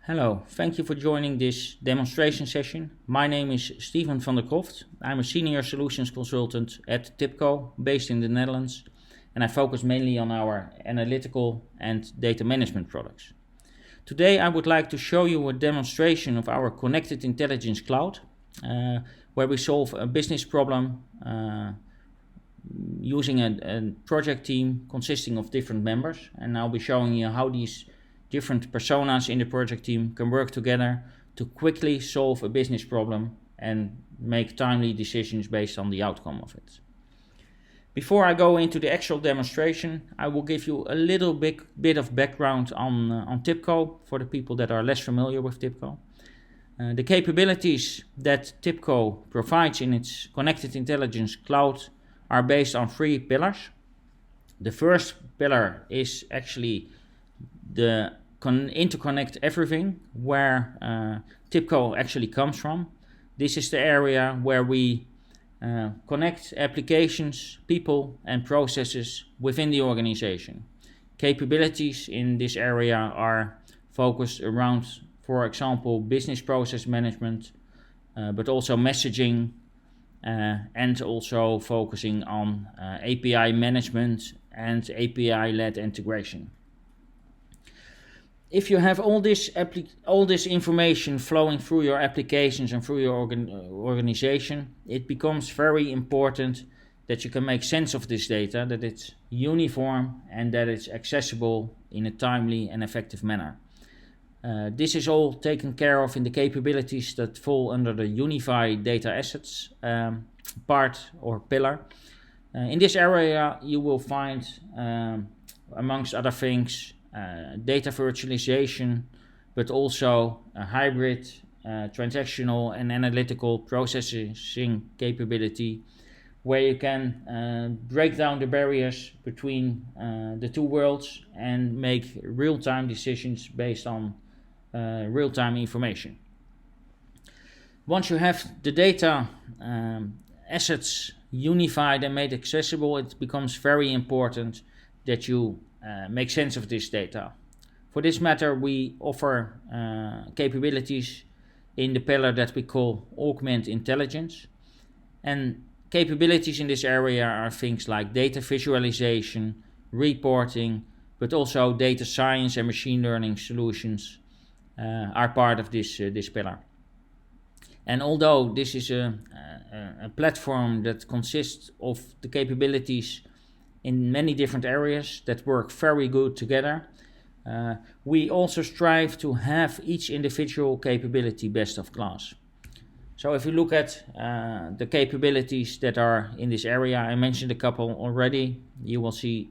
Hello, thank you for joining this demonstration session. My name is Steven van der Kroft. I'm a senior solutions consultant at TIBCO, based in the Netherlands, and I focus mainly on our analytical and data management products. Today I would like to show you a demonstration of our connected intelligence cloud, where we solve a business problem using a project team consisting of different members, and I'll be showing you how these different personas in the project team can work together to quickly solve a business problem and make timely decisions based on the outcome of it. Before I go into the actual demonstration, I will give you a little bit of background on TIBCO for the people that are less familiar with TIBCO. The capabilities that TIBCO provides in its connected intelligence cloud are based on three pillars. The first pillar is actually the interconnect everything, where TIBCO actually comes from. This is the area where we connect applications, people and processes within the organization. Capabilities in this area are focused around, for example, business process management, but also messaging, and also focusing on API management and API-led integration. If you have all this information flowing through your applications and through your organization, it becomes very important that you can make sense of this data, that it's uniform and that it's accessible in a timely and effective manner. This is all taken care of in the capabilities that fall under the unified data assets part or pillar. In this area you will find, amongst other things, data virtualization, but also a hybrid transactional and analytical processing capability, where you can break down the barriers between the two worlds and make real-time decisions based on real-time information. Once you have the data assets unified and made accessible, it becomes very important that you make sense of this data. For this matter, we offer capabilities in the pillar that we call augment intelligence, and capabilities in this area are things like data visualization, reporting, but also data science and machine learning solutions are part of this pillar. And although this is a platform that consists of the capabilities in many different areas that work very good together, we also strive to have each individual capability best of class. So if you look at the capabilities that are in this area, I mentioned a couple already, you will see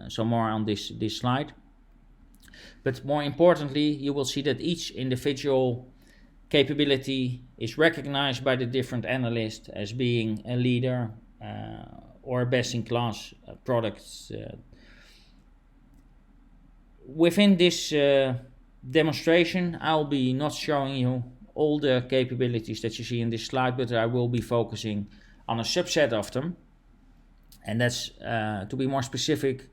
some more on this slide. But more importantly, you will see that each individual capability is recognized by the different analysts as being a leader or best-in-class products. Within this demonstration, I'll be not showing you all the capabilities that you see in this slide, but I will be focusing on a subset of them. And that's, to be more specific,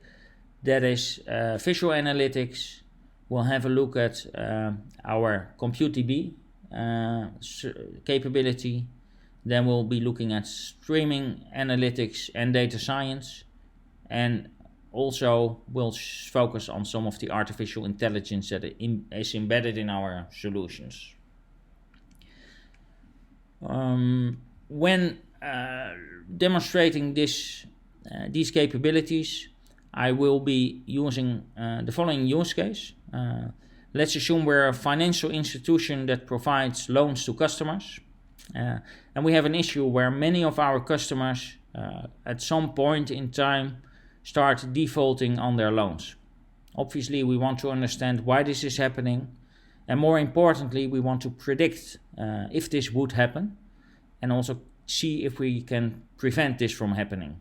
that is visual analytics. We'll have a look at our ComputeDB capability. Then we'll be looking at streaming analytics and data science, and also we'll focus on some of the artificial intelligence that is embedded in our solutions. When demonstrating these capabilities, I will be using the following use case. Let's assume we're a financial institution that provides loans to customers. And we have an issue where many of our customers at some point in time start defaulting on their loans. Obviously, we want to understand why this is happening, and more importantly, we want to predict if this would happen, and also see if we can prevent this from happening.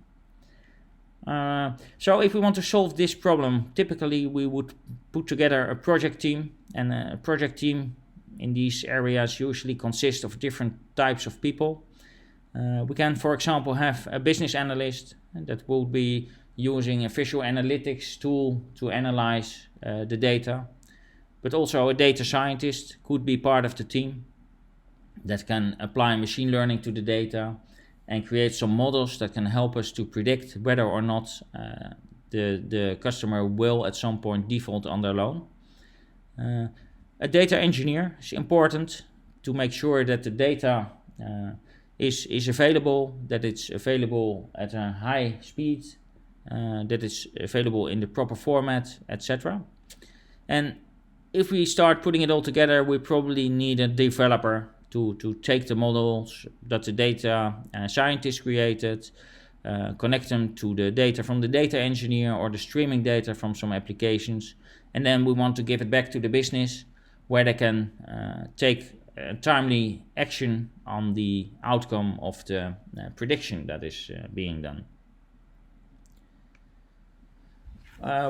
So if we want to solve this problem, typically we would put together a project team, and a project team in these areas usually consist of different types of people. We can, for example, have a business analyst that will be using a visual analytics tool to analyze the data. but also a data scientist could be part of the team that can apply machine learning to the data and create some models that can help us to predict whether or not the customer will at some point default on their loan. A data engineer is important to make sure that the data is available, that it's available at a high speed, that it's available in the proper format, etc. And if we start putting it all together, we probably need a developer to take the models that the data scientist created, connect them to the data from the data engineer or the streaming data from some applications, and then we want to give it back to the business where they can take timely action on the outcome of the prediction that is being done.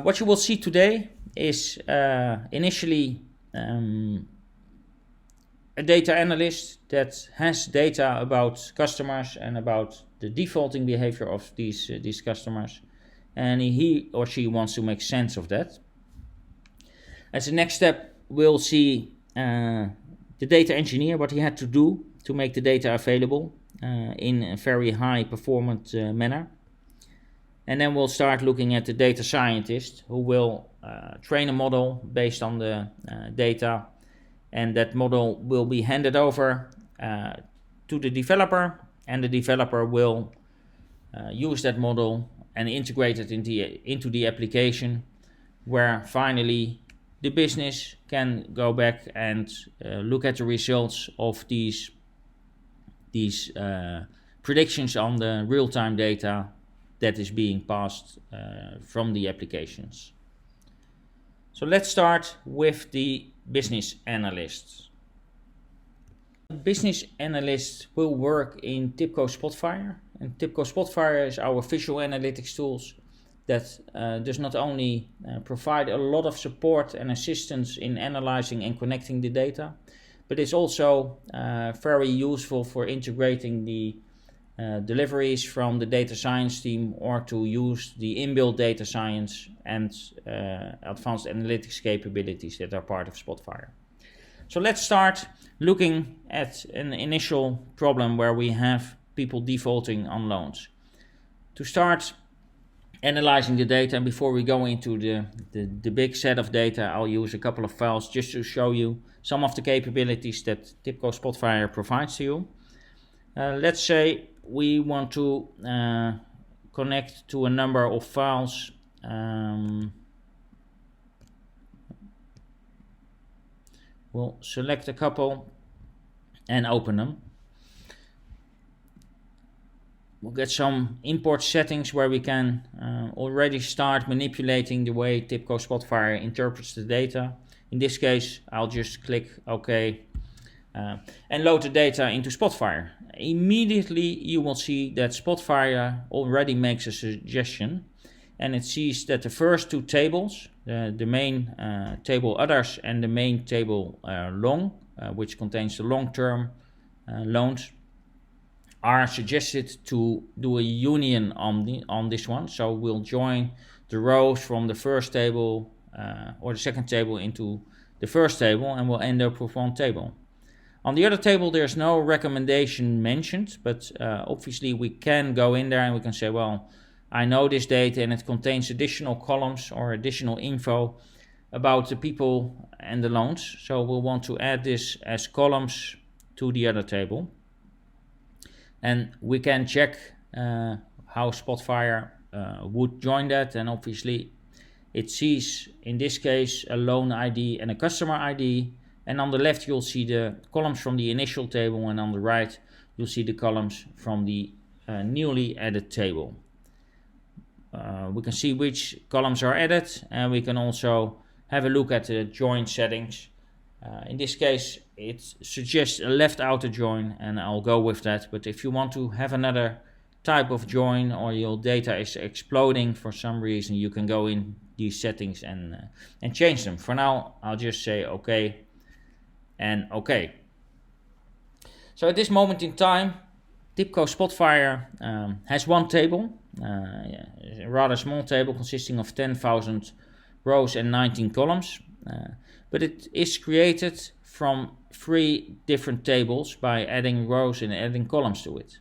What you will see today is initially a data analyst that has data about customers and about the defaulting behavior of these customers, and he or she wants to make sense of that. As a next step, we'll see the data engineer, what he had to do to make the data available in a very high performant manner. And then we'll start looking at the data scientist who will train a model based on the data, and that model will be handed over to the developer, and the developer will use that model and integrate it into the application, where finally the business can go back and look at the results of these predictions on the real-time data that is being passed from the applications. So let's start with the business analysts. Business analysts will work in TIBCO Spotfire, and TIBCO Spotfire is our visual analytics tools that does not only provide a lot of support and assistance in analyzing and connecting the data, but it's also very useful for integrating the deliveries from the data science team, or to use the inbuilt data science and advanced analytics capabilities that are part of Spotfire. So let's start looking at an initial problem where we have people defaulting on loans. To start analyzing the data, and before we go into the big set of data, I'll use a couple of files just to show you some of the capabilities that TIBCO Spotfire provides to you. Let's say we want to connect to a number of files. We'll select a couple and open them. We'll get some import settings where we can already start manipulating the way TIBCO Spotfire interprets the data. In this case, I'll just click OK and load the data into Spotfire. Immediately you will see that Spotfire already makes a suggestion, and it sees that the first two tables, the main table others and the main table long, which contains the long-term loans, are suggested to do a union on this one. So we'll join the rows from the first table or the second table into the first table, and we'll end up with one table. On the other table there's no recommendation mentioned, but obviously we can go in there and we can say, well, I know this data and it contains additional columns or additional info about the people and the loans, so we'll want to add this as columns to the other table. And we can check how Spotfire would join that, and obviously it sees in this case a loan ID and a customer ID, and on the left you'll see the columns from the initial table, and on the right you'll see the columns from the newly added table. We can see which columns are added, and we can also have a look at the join settings. In this case it suggests a left outer join, and I'll go with that, but if you want to have another type of join, or your data is exploding for some reason, you can go in these settings and change them. For now I'll just say OK and OK. So at this moment in time TIBCO Spotfire has one table, a rather small table consisting of 10,000 rows and 19 columns. but it is created from 3 different tables by adding rows and adding columns to it.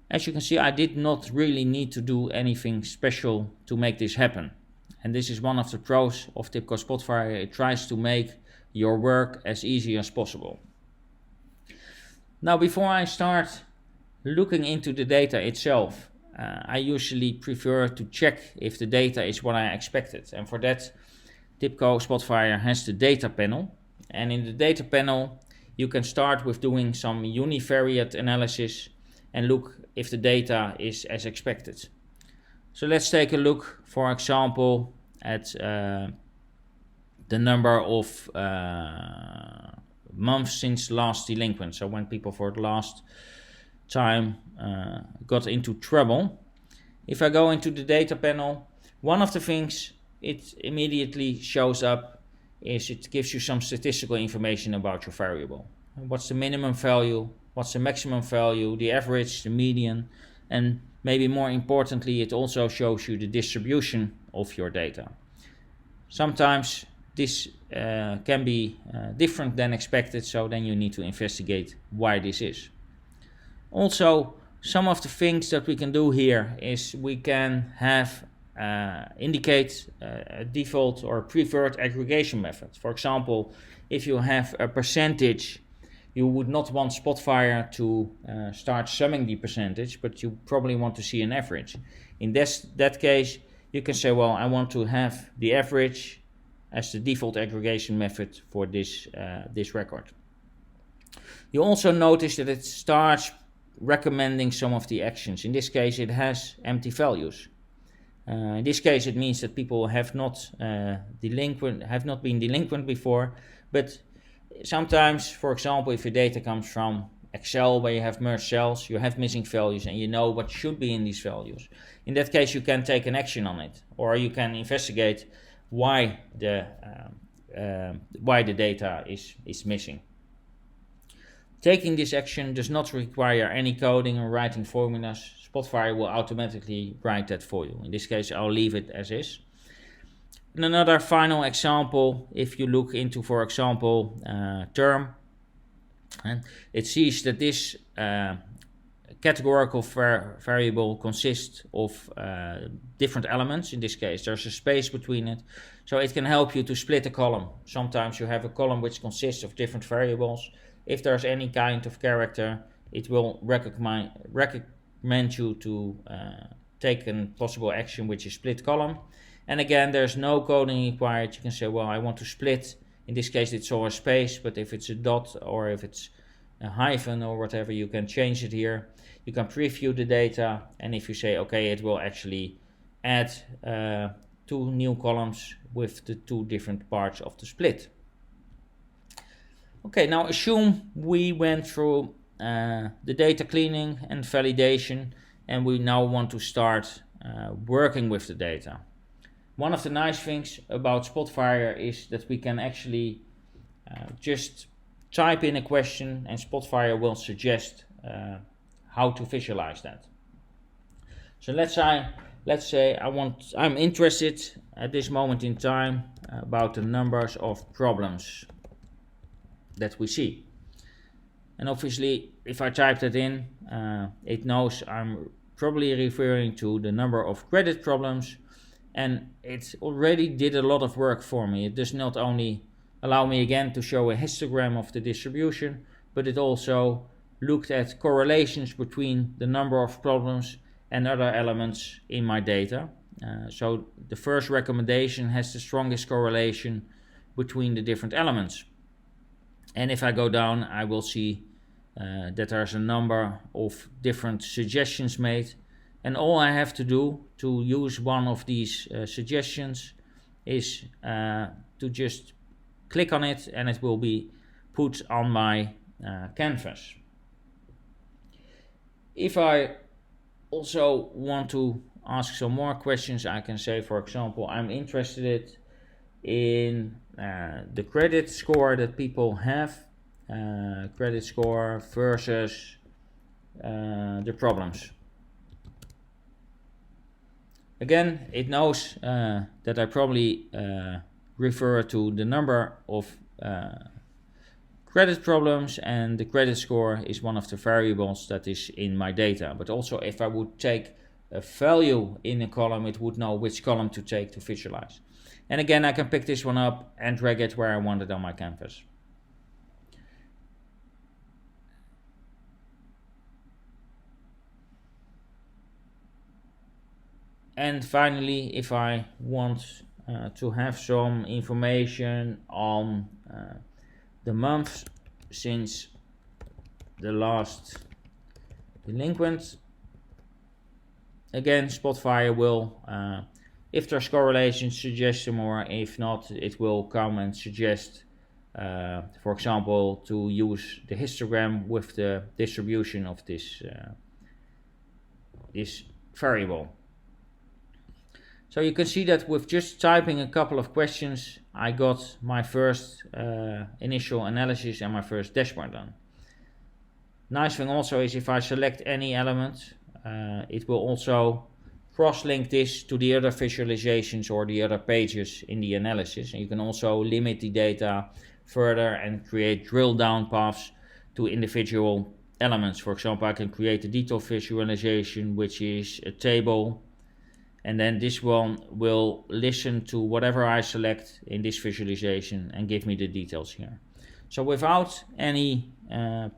As you can see, I did not really need to do anything special to make this happen. And this is one of the pros of TIBCO Spotfire. It tries to make your work as easy as possible. Now, before I start looking into the data itself, I usually prefer to check if the data is what I expected. And for that, TIBCO Spotfire has the data panel. And in the data panel, you can start with doing some univariate analysis and look if the data is as expected. So let's take a look, for example, at the number of months since last delinquent. So when people for the last time got into trouble. If I go into the data panel, one of the things it immediately shows up is it gives you some statistical information about your variable. What's the minimum value, what's the maximum value, the average, the median, and maybe more importantly, it also shows you the distribution of your data. Sometimes this can be different than expected, so then you need to investigate why this is. Also, some of the things that we can do here is we can have indicate a default or preferred aggregation method. For example, if you have a percentage, you would not want Spotfire to start summing the percentage, but you probably want to see an average. In that case, you can say, well, I want to have the average as the default aggregation method for this record. You also notice that it starts recommending some of the actions. In this case, it has empty values. In this case, it means that people have not been delinquent before, but sometimes, for example, if your data comes from Excel where you have merged cells, you have missing values and you know what should be in these values. In that case, you can take an action on it, or you can investigate why the data is missing. Taking this action does not require any coding or writing formulas. Spotfire will automatically write that for you. In this case, I'll leave it as is. And another final example, if you look into, for example, term, and it sees that this categorical variable consists of different elements. In this case, there's a space between it, so it can help you to split a column. Sometimes you have a column which consists of different variables. If there's any kind of character, it will recommend you to take a possible action which is split column. And again, there's no coding required. You can say, well, I want to split. In this case, it's all a space, but if it's a dot or if it's a hyphen or whatever, you can change it here. You can preview the data, and if you say, okay, it will actually add 2 new columns with the 2 different parts of the split. Okay, now assume we went through the data cleaning and validation, and we now want to start working with the data. One of the nice things about Spotfire is that we can actually just type in a question and Spotfire will suggest how to visualize that. So let's say I'm interested at this moment in time about the numbers of problems that we see. And obviously, if I type that in, it knows I'm probably referring to the number of credit problems, and it already did a lot of work for me. It does not only allow me again to show a histogram of the distribution, but it also looked at correlations between the number of problems and other elements in my data. So the first recommendation has the strongest correlation between the different elements. And if I go down, I will see that there's a number of different suggestions made. And all I have to do to use one of these suggestions is to just click on it, and it will be put on my canvas. If I also want to ask some more questions, I can say, for example, I'm interested in the credit score that people have, credit score versus the problems. Again, it knows that I probably refer to the number of credit problems, and the credit score is one of the variables that is in my data. But also if I would take a value in a column, it would know which column to take to visualize. And again, I can pick this one up and drag it where I want it on my canvas. And finally, if I want to have some information on the months since the last delinquent, again, Spotfire will, if there's correlation, suggest some more. If not, it will come and suggest, for example, to use the histogram with the distribution of this variable. So you can see that with just typing a couple of questions, I got my first initial analysis and my first dashboard done. Nice thing also is if I select any element, it will also cross-link this to the other visualizations or the other pages in the analysis. And you can also limit the data further and create drill down paths to individual elements. For example, I can create a detailed visualization, which is a table, and then this one will listen to whatever I select in this visualization and give me the details here. So without any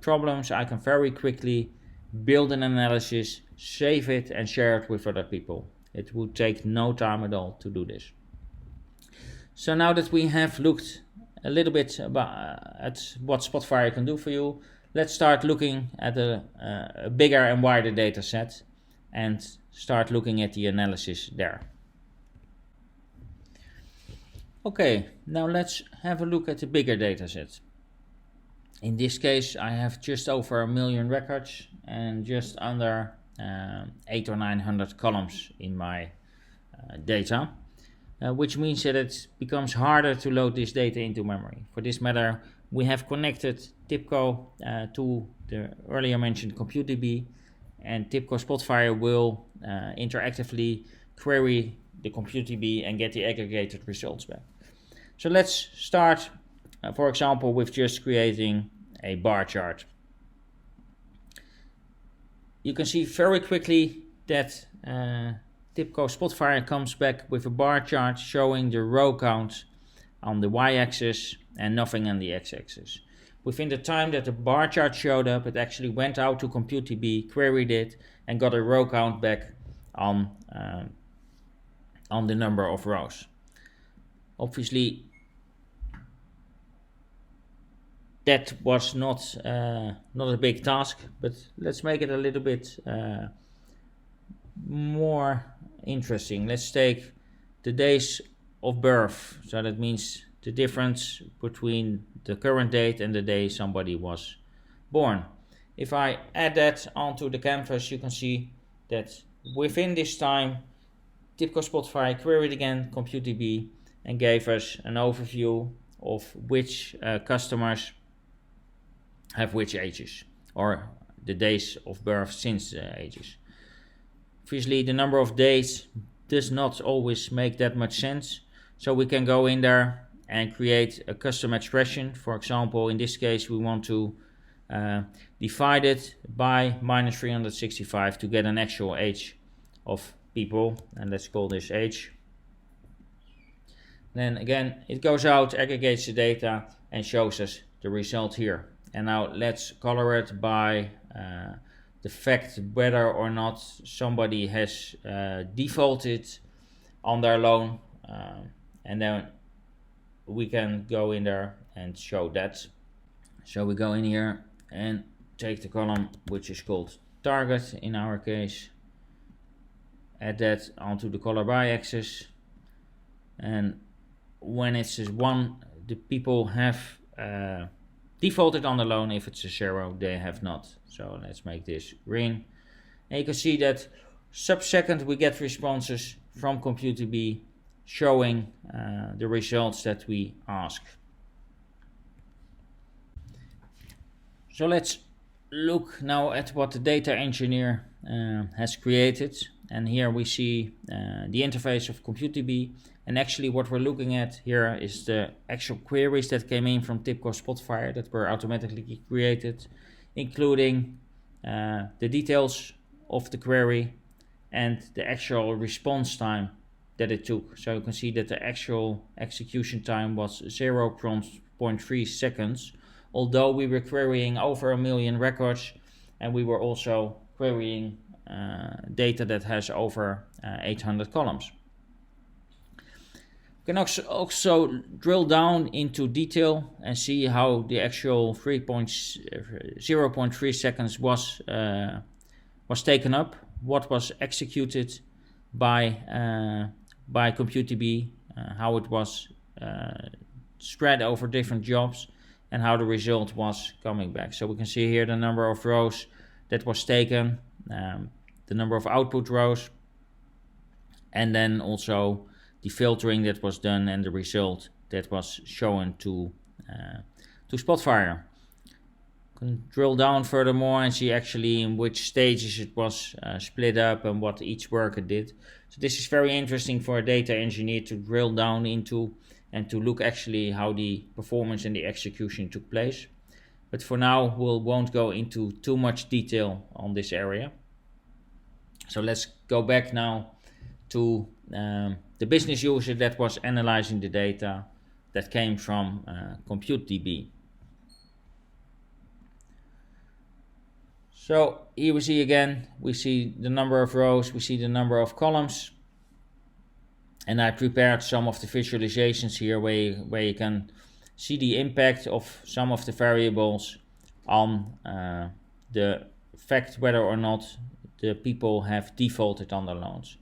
problems, I can very quickly build an analysis, save it, and share it with other people. It would take no time at all to do this. So now that we have looked a little bit at what Spotfire can do for you, let's start looking at a bigger and wider data set and start looking at the analysis there. Okay, now let's have a look at the bigger data set. In this case, I have just over 1 million records and just under 800 or 900 columns in my data, which means that it becomes harder to load this data into memory. For this matter, we have connected TIBCO to the earlier mentioned ComputeDB, and TIBCO Spotfire will interactively query the ComputeDB and get the aggregated results back. So let's start, for example, with just creating a bar chart. You can see very quickly that TIBCO Spotfire comes back with a bar chart showing the row count on the y-axis and nothing on the x-axis. Within the time that the bar chart showed up, it actually went out to ComputeDB, queried it, and got a row count back on the number of rows. Obviously, that was not a big task, but let's make it a little bit more interesting. Let's take the days of birth. So that means the difference between the current date and the day somebody was born. If I add that onto the canvas, you can see that within this time, TIBCO Spotfire queried again ComputeDB and gave us an overview of which customers have which ages, or the days of birth since the ages. Obviously, the number of days does not always make that much sense, so we can go in there and create a custom expression. For example, in this case, we want to divide it by minus 365 to get an actual age of people, and let's call this age. Then again, it goes out, aggregates the data, and shows us the result here. And now let's color it by the fact whether or not somebody has defaulted on their loan, and then we can go in there and show that. So we go in here and take the column which is called target in our case, add that onto the color by axis, and when it says 1, the people have defaulted on the loan. If it's a 0, they have not. So let's make this green, and you can see that sub-second we get responses from ComputeDB showing the results that we ask. So let's look now at what the data engineer has created, and here we see the interface of ComputeDB, And actually what we're looking at here is the actual queries that came in from TIBCO Spotfire that were automatically created, including the details of the query and the actual response time that it took. So you can see that the actual execution time was 0.3 seconds, although we were querying over 1 million records, and we were also querying data that has over 800 columns. We can also drill down into detail and see how the actual 0.3 seconds was taken up, what was executed by ComputeDB, how it was spread over different jobs, and how the result was coming back. So we can see here the number of rows that was taken, the number of output rows, and then also the filtering that was done and the result that was shown to Spotfire. Can drill down furthermore and see actually in which stages it was split up and what each worker did. So this is very interesting for a data engineer to drill down into and to look actually how the performance and the execution took place. But for now we won't go into too much detail on this area. So let's go back now to the business user that was analyzing the data that came from ComputeDB. So here we see again, we see the number of rows, we see the number of columns, and I prepared some of the visualizations here where you can see the impact of some of the variables on the fact whether or not the people have defaulted on their loans.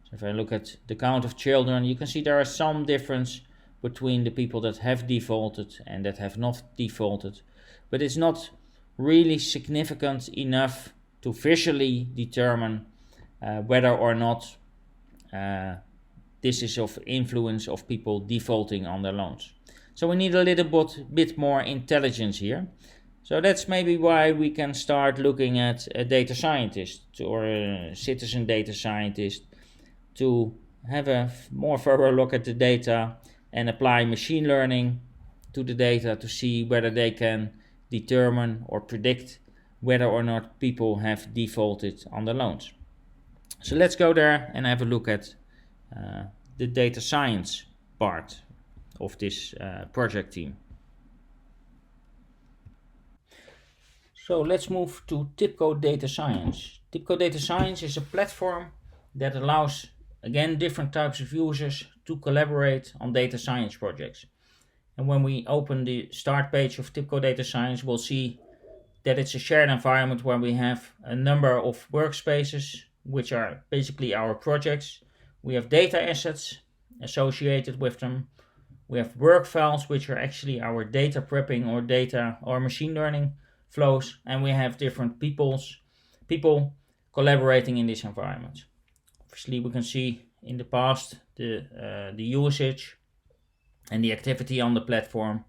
So if I look at the count of children, you can see there is some difference between the people that have defaulted and that have not defaulted, but it's not really significant enough to visually determine whether or not this is of influence of people defaulting on their loans. So we need a little bit more intelligence here. So that's maybe why we can start looking at a data scientist or a citizen data scientist to have a more thorough look at the data and apply machine learning to the data to see whether they can determine or predict whether or not people have defaulted on the loans. So let's go there and have a look at the data science part of this project team. So let's move to TIBCO Data Science. TIBCO Data Science is a platform that allows, again, different types of users to collaborate on data science projects. And when we open the start page of TIBCO Data Science, we'll see that it's a shared environment where we have a number of workspaces, which are basically our projects. We have data assets associated with them. We have work files, which are actually our data prepping or data or machine learning flows. And we have different people collaborating in this environment. Obviously, we can see in the past the usage and the activity on the platform,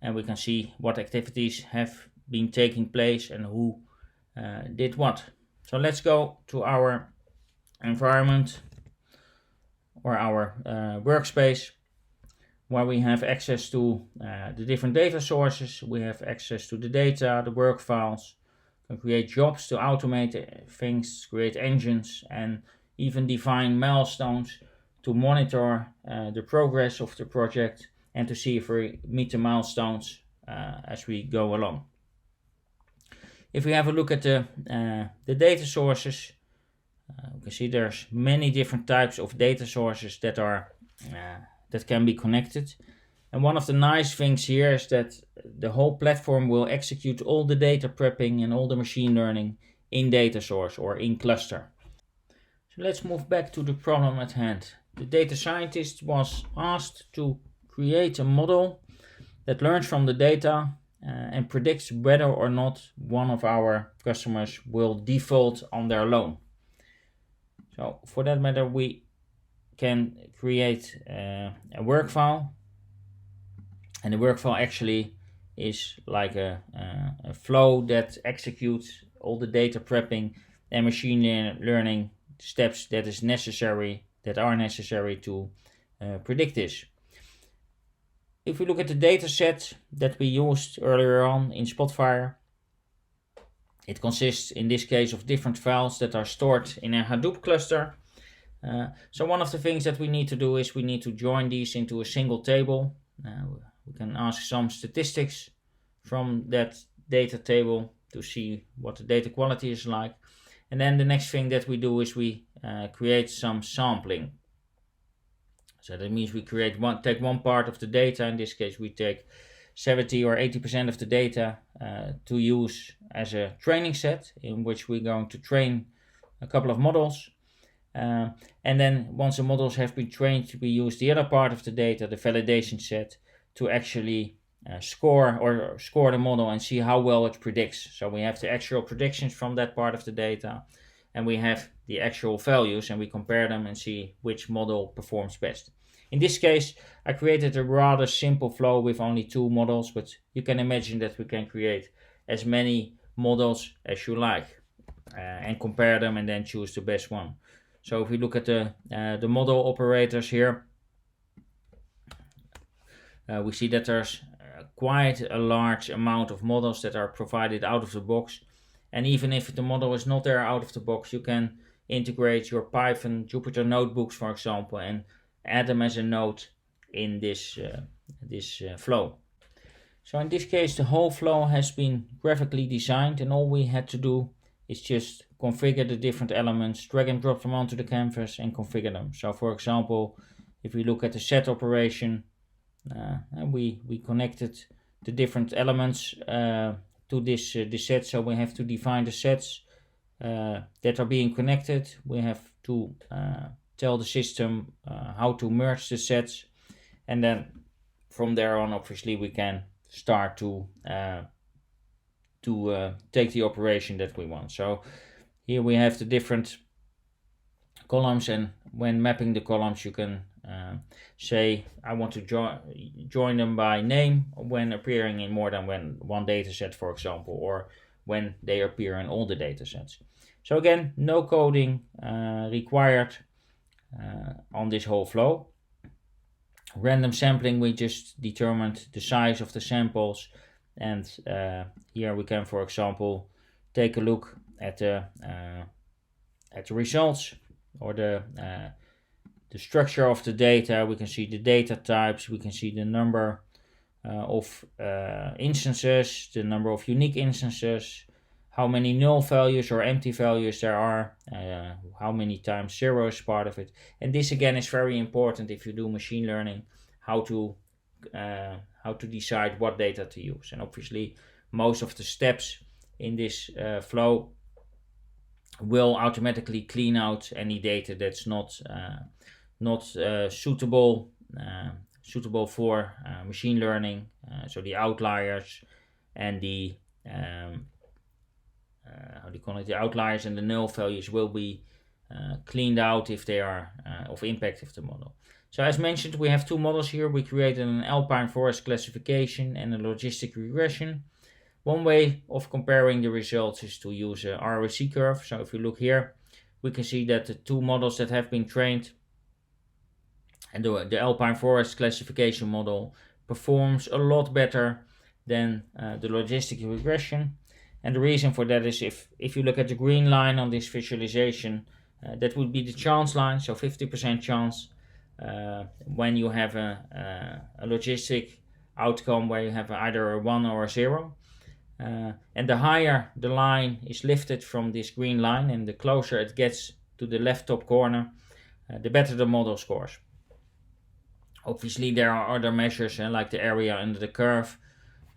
and we can see what activities have been taking place and who did what. So let's go to our environment or our workspace, where we have access to the different data sources. We have access to the data, the work files, can create jobs to automate things, create engines, and even define milestones to monitor the progress of the project and to see if we meet the milestones as we go along. If we have a look at the data sources, we can see there's many different types of data sources that can be connected. And one of the nice things here is that the whole platform will execute all the data prepping and all the machine learning in data source or in cluster. So let's move back to the problem at hand. The data scientist was asked to create a model that learns from the data and predicts whether or not one of our customers will default on their loan. So for that matter, we can create a work file, and the work file actually is like a flow that executes all the data prepping and machine learning steps that are necessary to predict this. If we look at the data set that we used earlier on in Spotfire, it consists in this case of different files that are stored in a Hadoop cluster. So one of the things that we need to do is we need to join these into a single table. We can ask some statistics from that data table to see what the data quality is like. And then the next thing that we do is we create some sampling. So that means we take one part of the data. In this case, we take 70 or 80% of the data to use as a training set, in which we're going to train a couple of models. And then once the models have been trained, we use the other part of the data, the validation set, to actually score the model and see how well it predicts. So we have the actual predictions from that part of the data, and we have the actual values, and we compare them and see which model performs best. In this case, I created a rather simple flow with only 2 models, but you can imagine that we can create as many models as you like and compare them and then choose the best one. So if we look at the model operators here, we see that there's quite a large amount of models that are provided out of the box. And even if the model is not there out of the box, you can integrate your Python Jupyter notebooks, for example, and add them as a node in this flow. So in this case, the whole flow has been graphically designed, and all we had to do is just configure the different elements, drag and drop them onto the canvas and configure them. So for example, if we look at the set operation, and we connected the different elements to this set. So we have to define the sets that are being connected. We have to tell the system how to merge the sets, and then from there on, obviously, we can start to take the operation that we want. So here we have the different columns, and when mapping the columns, you can say I want to join them by name when appearing in more than one data set, for example, or when they appear in all the data sets. So again, no coding required on this whole flow. Random sampling, we just determined the size of the samples, and here we can, for example, take a look at the results or the structure of the data. We can see the data types, we can see the number of instances, the number of unique instances, how many null values or empty values there are, how many times 0 is part of it. And this again is very important if you do machine learning, how to decide what data to use. And obviously most of the steps in this flow will automatically clean out any data that's not suitable for machine learning. So the outliers and the the outliers and the null values will be cleaned out if they are of impact of the model. So as mentioned, we have 2 models here. We created an alpine forest classification and a logistic regression. One way of comparing the results is to use a ROC curve. So if we look here, we can see that the 2 models that have been trained, and the alpine forest classification model performs a lot better than the logistic regression. And the reason for that is if you look at the green line on this visualization, that would be the chance line, so 50% chance when you have a logistic outcome where you have either a 1 or a 0. And the higher the line is lifted from this green line and the closer it gets to the left top corner, the better the model scores. Obviously there are other measures like the area under the curve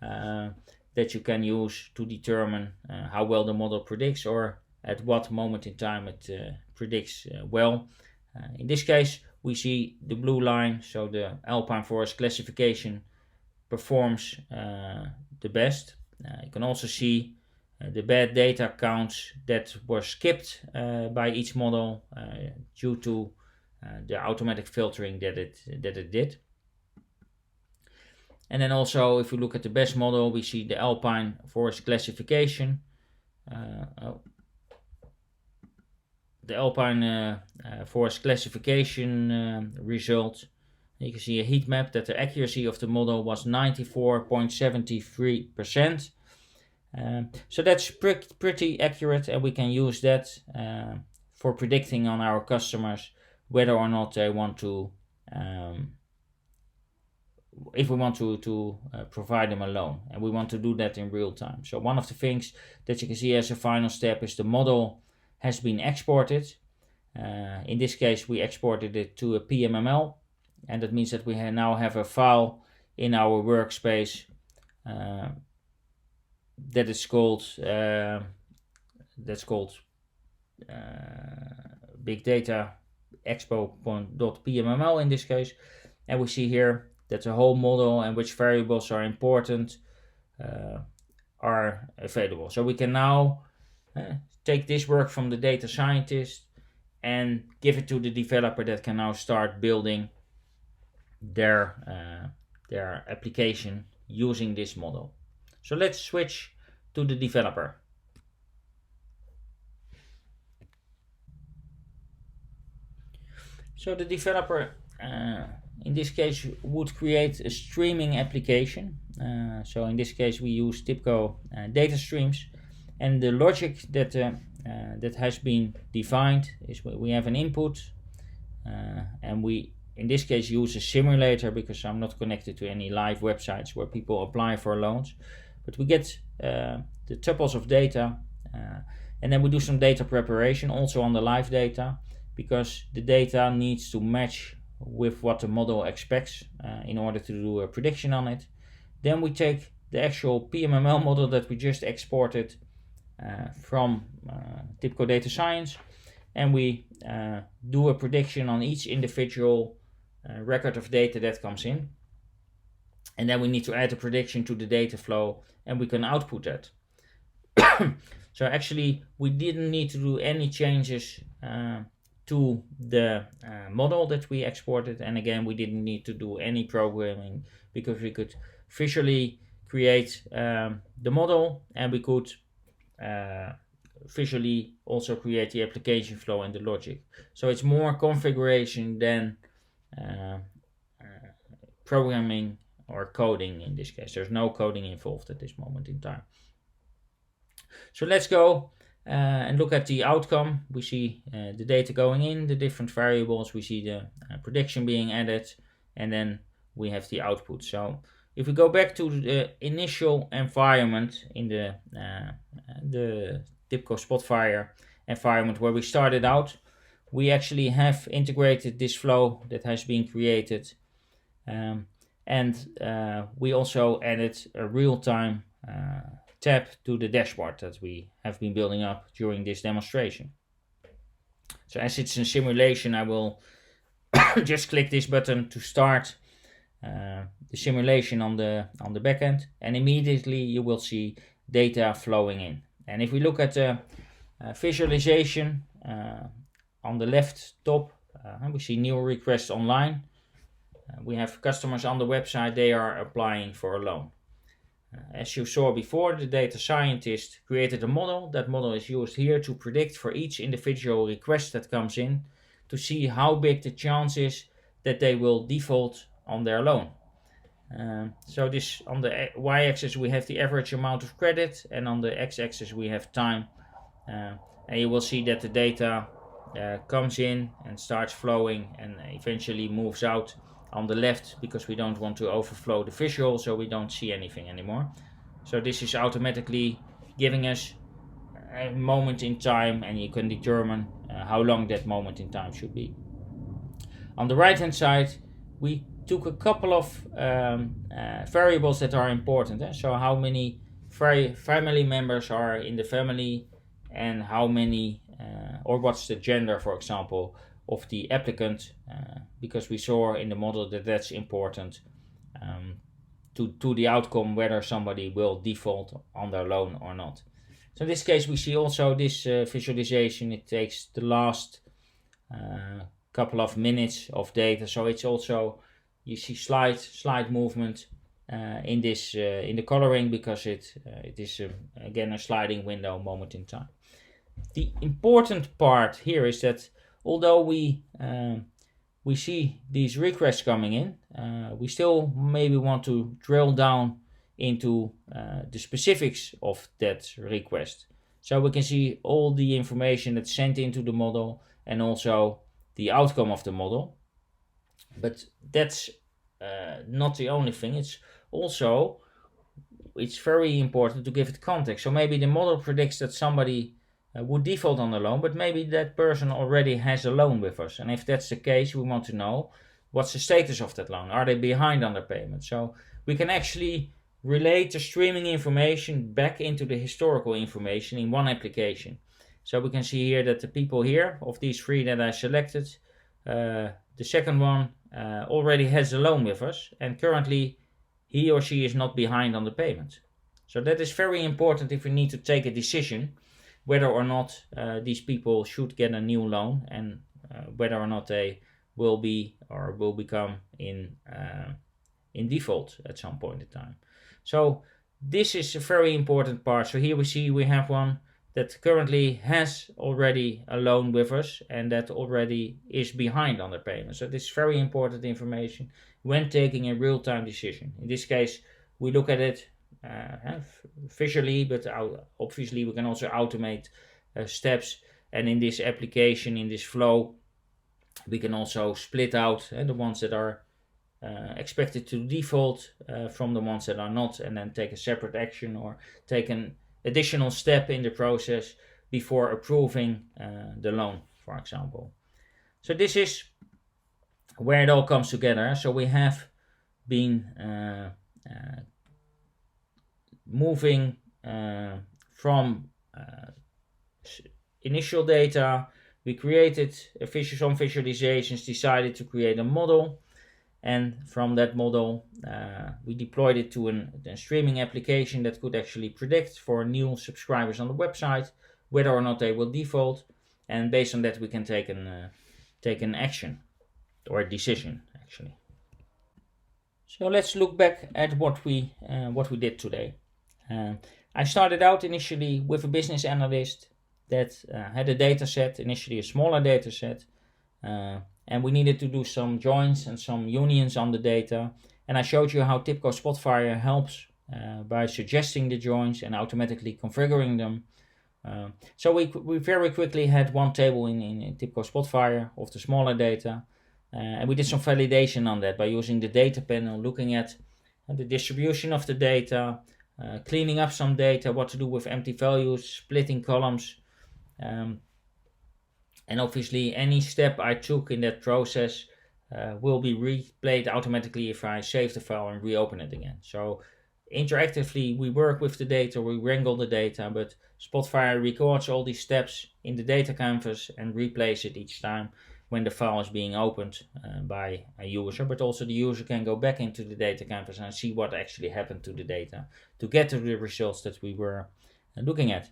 that you can use to determine how well the model predicts or at what moment in time it predicts well. In this case we see the blue line, so the alpine forest classification performs the best. You can also see the bad data counts that were skipped by each model due to the automatic filtering that it did. And then also if we look at the best model, we see the alpine forest classification. The alpine forest classification result You can see a heat map that the accuracy of the model was 94.73%. So that's pretty accurate, and we can use that for predicting on our customers whether or not they want to, if we want to provide them a loan, and we want to do that in real time. So one of the things that you can see as a final step is the model has been exported. In this case, we exported it to a PMML, and that means that we now have a file in our workspace that is called big data expo.pmml in this case, and we see here that the whole model and which variables are important are available. So we can now take this work from the data scientist and give it to the developer that can now start building their application using this model. So let's switch to the developer. So the developer in this case would create a streaming application. So in this case we use TIBCO data streams, and the logic that has been defined is we have an input, and we in this case use a simulator because I'm not connected to any live websites where people apply for loans, but we get the tuples of data, and then we do some data preparation also on the live data, because the data needs to match with what the model expects in order to do a prediction on it. Then we take the actual PMML model that we just exported from TIBCO Data Science, and we do a prediction on each individual record of data that comes in. And then we need to add a prediction to the data flow, and we can output that. So actually we didn't need to do any changes to the model that we exported, and again we didn't need to do any programming because we could visually create the model, and we could visually also create the application flow and the logic. So it's more configuration than programming or coding in this case. There's no coding involved at this moment in time. So let's go and look at the outcome. We see the data going in, the different variables, we see the prediction being added, and then we have the output. So if we go back to the initial environment in the TIBCO Spotfire environment where we started out, we actually have integrated this flow that has been created, and we also added a real-time tab to the dashboard that we have been building up during this demonstration. So as it's a simulation, I will just click this button to start the simulation on the backend, and immediately you will see data flowing in. And if we look at the visualization on the left top, we see new requests online. We have customers on the website, they are applying for a loan. As you saw before, the data scientist created a model. That model is used here to predict for each individual request that comes in, to see how big the chance is that they will default on their loan. So this, on the y-axis we have the average amount of credit, and on the x-axis we have time. And you will see that the data comes in and starts flowing and eventually moves out on the left, because we don't want to overflow the visual, so we don't see anything anymore. So this is automatically giving us a moment in time, and you can determine how long that moment in time should be. On the right hand side we took a couple of variables that are important. So how many family members are in the family, and how many or what's the gender, for example, of the applicant, because we saw in the model that that's important to the outcome, whether somebody will default on their loan or not. So in this case we see also this visualization, it takes the last couple of minutes of data, so it's also, you see slight movement in this in the coloring, because it is again a sliding window moment in time. The important part here is that although we we see these requests coming in. We still maybe want to drill down into the specifics of that request. So we can see all the information that's sent into the model and also the outcome of the model. But that's not the only thing. It's very important to give it context. So maybe the model predicts that somebody would default on the loan, but maybe that person already has a loan with us. And if that's the case, we want to know what's the status of that loan. Are they behind on their payment? So we can actually relate the streaming information back into the historical information in one application. So we can see here that the people here, of these three that I selected, the second one already has a loan with us, and currently he or she is not behind on the payment. So that is very important if we need to take a decision whether or not these people should get a new loan, and whether or not they will be or will become in default at some point in time. So this is a very important part. So here we see we have one that currently has already a loan with us and that already is behind on the payment. So this is very important information when taking a real-time decision. In this case, we look at it visually, but obviously we can also automate steps. And in this application, in this flow, we can also split out the ones that are expected to default from the ones that are not, and then take a separate action or take an additional step in the process before approving the loan, for example. So this is where it all comes together. So we have been moving from initial data. We created some visualizations, decided to create a model, and from that model we deployed it to a streaming application that could actually predict for new subscribers on the website whether or not they will default, and based on that we can take an action or a decision actually. So let's look back at what we did today. I started out initially with a business analyst that had a data set, initially a smaller data set, and we needed to do some joins and some unions on the data. And I showed you how TIBCO Spotfire helps by suggesting the joins and automatically configuring them. So we very quickly had one table in TIBCO Spotfire of the smaller data, and we did some validation on that by using the data panel, looking at the distribution of the data, cleaning up some data, what to do with empty values, splitting columns. And obviously any step I took in that process will be replayed automatically if I save the file and reopen it again. So interactively we work with the data, we wrangle the data, but Spotfire records all these steps in the data canvas and replays it each time when the file is being opened by a user. But also the user can go back into the data canvas and see what actually happened to the data to get to the results that we were looking at.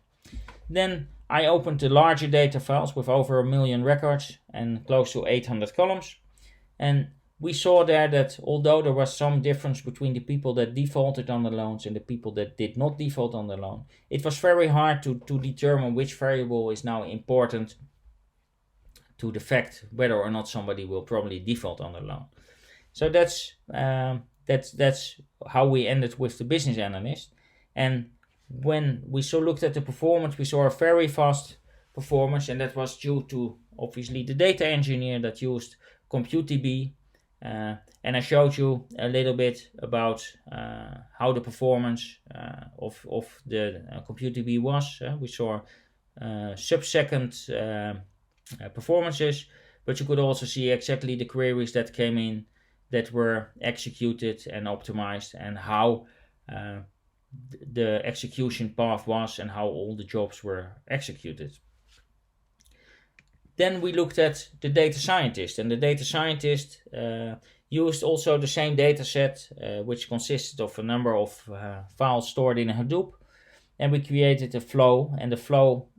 Then I opened the larger data files with over 1 million records and close to 800 columns. And we saw there that although there was some difference between the people that defaulted on the loans and the people that did not default on the loan, it was very hard to determine which variable is now important to the fact whether or not somebody will probably default on the loan. So that's how we ended with the business analyst. And when we looked at the performance, we saw a very fast performance, and that was due to obviously the data engineer that used ComputeDB. And I showed you a little bit about how the performance of the ComputeDB was. We saw sub-second performances, but you could also see exactly the queries that came in that were executed and optimized, and how the execution path was and how all the jobs were executed. Then we looked at the data scientist, and the data scientist used also the same data set, which consisted of a number of files stored in a Hadoop, and we created a flow, and the flow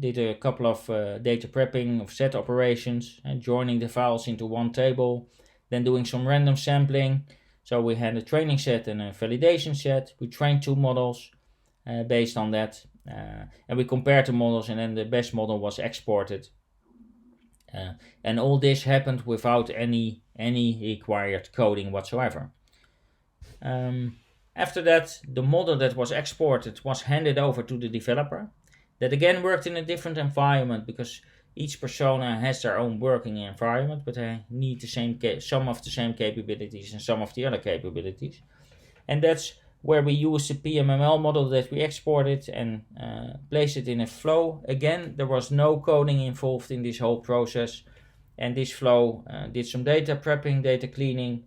did a couple of data prepping of set operations and joining the files into one table, then doing some random sampling. So we had a training set and a validation set. We trained 2 models based on that, and we compared the models, and then the best model was exported And all this happened without any required coding whatsoever. After that, the model that was exported was handed over to the developer. That again worked in a different environment because each persona has their own working environment, but they need some of the same capabilities and some of the other capabilities. And that's where we use the PMML model that we exported and place it in a flow. Again, there was no coding involved in this whole process, and this flow did some data prepping, data cleaning,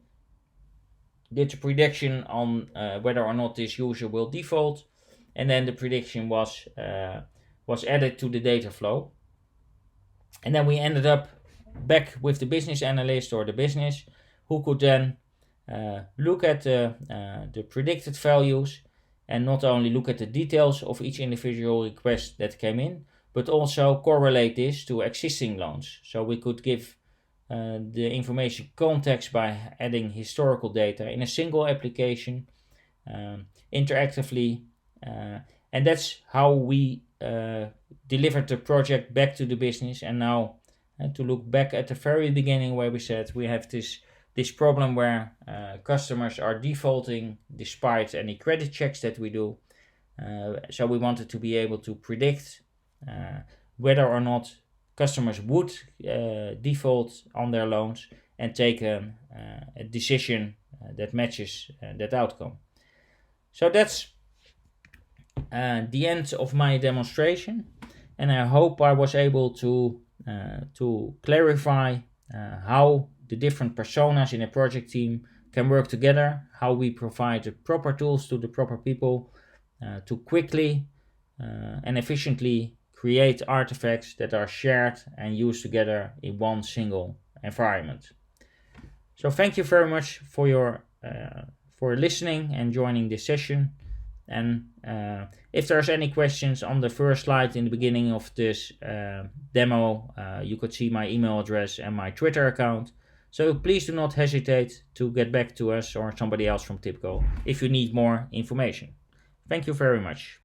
did a prediction on whether or not this user will default, and then the prediction was added to the data flow. And then we ended up back with the business analyst or the business, who could then look at the predicted values and not only look at the details of each individual request that came in, but also correlate this to existing loans. So we could give the information context by adding historical data in a single application interactively, and that's how we delivered the project back to the business. And now to look back at the very beginning, where we said we have this problem where customers are defaulting despite any credit checks that we do. So we wanted to be able to predict whether or not customers would default on their loans and take a decision that matches that outcome. So that's the end of my demonstration, and I hope I was able to clarify how the different personas in a project team can work together, how we provide the proper tools to the proper people to quickly and efficiently create artifacts that are shared and used together in one single environment. So thank you very much for listening and joining this session. And if there's any questions on the first slide in the beginning of this demo, you could see my email address and my Twitter account. So please do not hesitate to get back to us or somebody else from TIBCO if you need more information. Thank you very much.